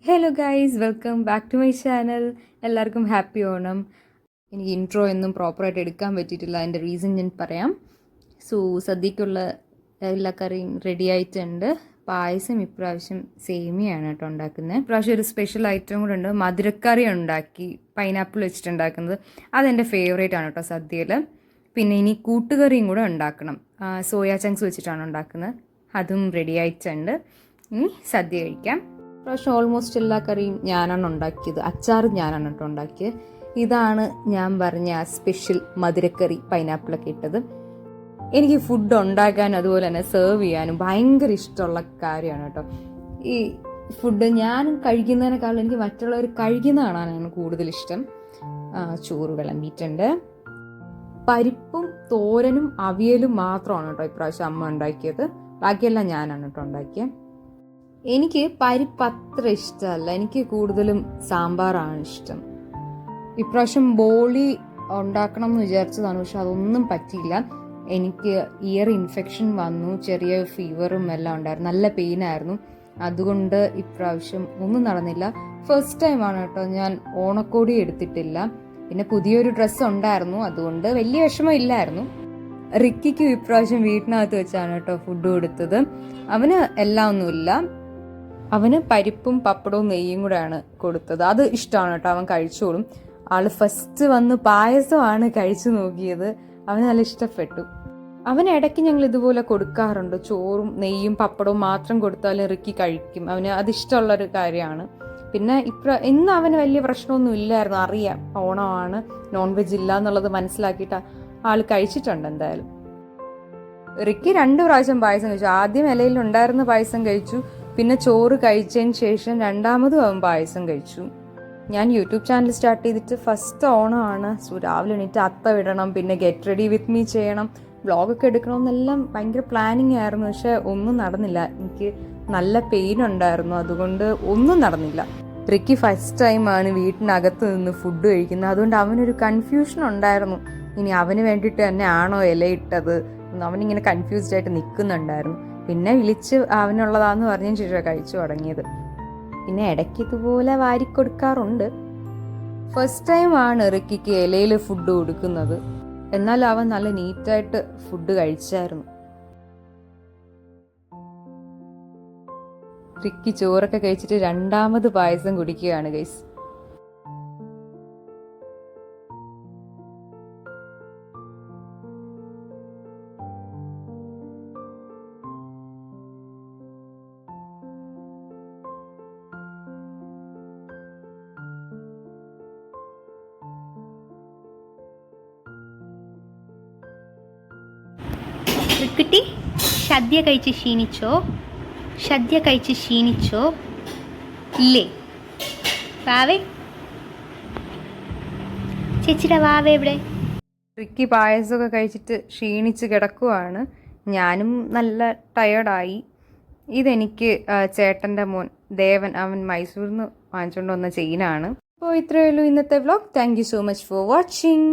Hello guys, welcome back to my channel. എല്ലാവർക്കും happy Onam. എനിക്ക് intro ഒന്നും പ്രോപ്പറായിട്ട് എടുക്കാൻ പറ്റിയിട്ടില്ല. അതിൻ്റെ റീസൺ ഞാൻ പറയാം. സദ്യക്കുള്ള എല്ലാ കറിയും റെഡി ആയിട്ടുണ്ട്. പായസം ഇപ്രാവശ്യം സേമിയാണ് കേട്ടോ ഉണ്ടാക്കുന്നത്. ഇപ്രാവശ്യം ഒരു സ്പെഷ്യൽ ഐറ്റം കൂടെ ഉണ്ട്. മധുരക്കറി ഉണ്ടാക്കി, പൈനാപ്പിൾ വെച്ചിട്ടുണ്ടാക്കുന്നത്. അതെൻ്റെ ഫേവറേറ്റ് ആണ് കേട്ടോ സദ്യയിൽ. പിന്നെ ഇനി കൂട്ടുകറിയും കൂടെ ഉണ്ടാക്കണം. സോയാ ചങ്ക്സ് വെച്ചിട്ടാണ് ഉണ്ടാക്കുന്നത്. അതും റെഡി ആയിട്ടുണ്ട്. ഇനി സദ്യ കഴിക്കാം. പ്രാവശ്യം ഓൾമോസ്റ്റ് എല്ലാ കറിയും ഞാനാണ് ഉണ്ടാക്കിയത്. അച്ചാറും ഞാനാണ് കേട്ടോ ഉണ്ടാക്കിയത്. ഇതാണ് ഞാൻ പറഞ്ഞ ആ സ്പെഷ്യൽ മധുരക്കറി, പൈനാപ്പിളൊക്കെ ഇട്ടത്. എനിക്ക് ഫുഡ് ഉണ്ടാക്കാനും അതുപോലെ തന്നെ സെർവ് ചെയ്യാനും ഭയങ്കര ഇഷ്ടമുള്ള കാര്യമാണ് കേട്ടോ. ഈ ഫുഡ് ഞാൻ കഴിക്കുന്നതിനേക്കാളും എനിക്ക് മറ്റുള്ളവർ കഴിക്കുന്ന കാണാനാണ് കൂടുതൽ ഇഷ്ടം. ചോറ് വിളമ്പിയിട്ടുണ്ട്. പരിപ്പും തോരനും അവിയലും മാത്രമാണ് കേട്ടോ ഇപ്രാവശ്യം അമ്മ ഉണ്ടാക്കിയത്. ബാക്കിയെല്ലാം ഞാനാണ് കേട്ടോ ഉണ്ടാക്കിയത്. എനിക്ക് പരിപ്പ് അത്ര ഇഷ്ടമല്ല. എനിക്ക് കൂടുതലും സാമ്പാറാണ് ഇഷ്ടം. ഇപ്രാവശ്യം ബോളി ഉണ്ടാക്കണം എന്ന് വിചാരിച്ചതാണ്, പക്ഷെ അതൊന്നും പറ്റിയില്ല. എനിക്ക് ഇയർ ഇൻഫെക്ഷൻ വന്നു, ചെറിയ ഫീവറും എല്ലാം ഉണ്ടായിരുന്നു, നല്ല പെയിനായിരുന്നു. അതുകൊണ്ട് ഇപ്രാവശ്യം ഒന്നും നടന്നില്ല. ഫസ്റ്റ് ടൈമാണ് കേട്ടോ ഞാൻ ഓണക്കോടി എടുത്തിട്ടില്ല. പിന്നെ പുതിയൊരു ഡ്രസ്സ് ഉണ്ടായിരുന്നു, അതുകൊണ്ട് വലിയ വിഷമം ഇല്ലായിരുന്നു. റിക്കിക്കും ഇപ്രാവശ്യം വീട്ടിനകത്ത് വെച്ചാണ് കേട്ടോ ഫുഡ് കൊടുത്തത്. അവന് എല്ലാം ഒന്നുമില്ല. അവന് പരിപ്പും പപ്പടവും നെയ്യും കൂടെയാണ് കൊടുത്തത്. അത് ഇഷ്ടമാണ് കേട്ടോ, അവൻ കഴിച്ചോളും. ആള് ഫസ്റ്റ് വന്ന് പായസമാണ് കഴിച്ചു നോക്കിയത്. അവന് നല്ല ഇഷ്ടപ്പെട്ടു. അവന് ഇടയ്ക്ക് ഞങ്ങൾ ഇതുപോലെ കൊടുക്കാറുണ്ട്. ചോറും നെയ്യും പപ്പടവും മാത്രം കൊടുത്താലും റിക്കി കഴിക്കും. അവന് അതിഷ്ടമുള്ളൊരു കാര്യമാണ്. പിന്നെ ഇന്ന് അവന് വലിയ പ്രശ്നമൊന്നും ഇല്ലായിരുന്നു. അറിയാം ഓണമാണ്, നോൺ വെജ് ഇല്ല എന്നുള്ളത് മനസ്സിലാക്കിയിട്ട് ആള് കഴിച്ചിട്ടുണ്ട് എന്തായാലും. റിക്കി 2 പ്രാവശ്യം പായസം കഴിച്ചു. ആദ്യം ഇലയിൽ ഉണ്ടായിരുന്ന പായസം കഴിച്ചു, പിന്നെ ചോറ് കഴിച്ചതിന് ശേഷം രണ്ടാമതും അവൻ പായസം കഴിച്ചു. ഞാൻ യൂട്യൂബ് ചാനൽ സ്റ്റാർട്ട് ചെയ്തിട്ട് ഫസ്റ്റ് ഓണമാണ്. രാവിലെ എണീറ്റ് അത്ത വിടണം, പിന്നെ ഗെറ്റ് റെഡി വിത്ത് മീ ചെയ്യണം, വ്ളോഗൊക്കെ എടുക്കണമെന്നെല്ലാം ഭയങ്കര പ്ലാനിങ് ആയിരുന്നു. പക്ഷെ ഒന്നും നടന്നില്ല. എനിക്ക് നല്ല പെയിൻ ഉണ്ടായിരുന്നു, അതുകൊണ്ട് ഒന്നും നടന്നില്ല. റിക്കി ഫസ്റ്റ് ടൈമാണ് വീട്ടിനകത്ത് നിന്ന് ഫുഡ് കഴിക്കുന്നത്. അതുകൊണ്ട് അവനൊരു കൺഫ്യൂഷൻ ഉണ്ടായിരുന്നു. ഇനി അവന് വേണ്ടിയിട്ട് തന്നെ ആണോ ഇലയിട്ടത്? അവനിങ്ങനെ കൺഫ്യൂസ്ഡ് ആയിട്ട് നിൽക്കുന്നുണ്ടായിരുന്നു. പിന്നെ വിളിച്ച് അവനുള്ളതാന്ന് പറഞ്ഞതിന് ശേഷം കഴിച്ചു തുടങ്ങിയത്. പിന്നെ ഇടയ്ക്ക് ഇതുപോലെ വാരിക്കൊടുക്കാറുണ്ട്. ഫസ്റ്റ് ടൈമാണ് റിക്കിക്ക് ഇലയിൽ ഫുഡ് കൊടുക്കുന്നത്. എന്നാൽ അവൻ നല്ല നീറ്റായിട്ട് ഫുഡ് കഴിച്ചായിരുന്നു. റിക്കി ചോറൊക്കെ കഴിച്ചിട്ട് രണ്ടാമത് പായസം കുടിക്കുകയാണ് ഗൈസ്. റിക്കുട്ടി, സദ്യ കഴിച്ച് ക്ഷീണിച്ചോ? ഇല്ലേ? വാവേ, ചേച്ചിയുടെ വാവേ എവിടെ? റിക്കി പായസമൊക്കെ കഴിച്ചിട്ട് ക്ഷീണിച്ച് കിടക്കുവാണ്. ഞാനും നല്ല ടയേർഡായി. ഇതെനിക്ക് ചേട്ടൻ്റെ മോൻ ദേവൻ, അവൻ മൈസൂരിൽ നിന്ന് വാങ്ങിച്ചുകൊണ്ട് വന്ന ചെയിനാണ്. അപ്പോൾ ഇത്രയേ ഉള്ളൂ ഇന്നത്തെ vlog. Thank you so much for watching.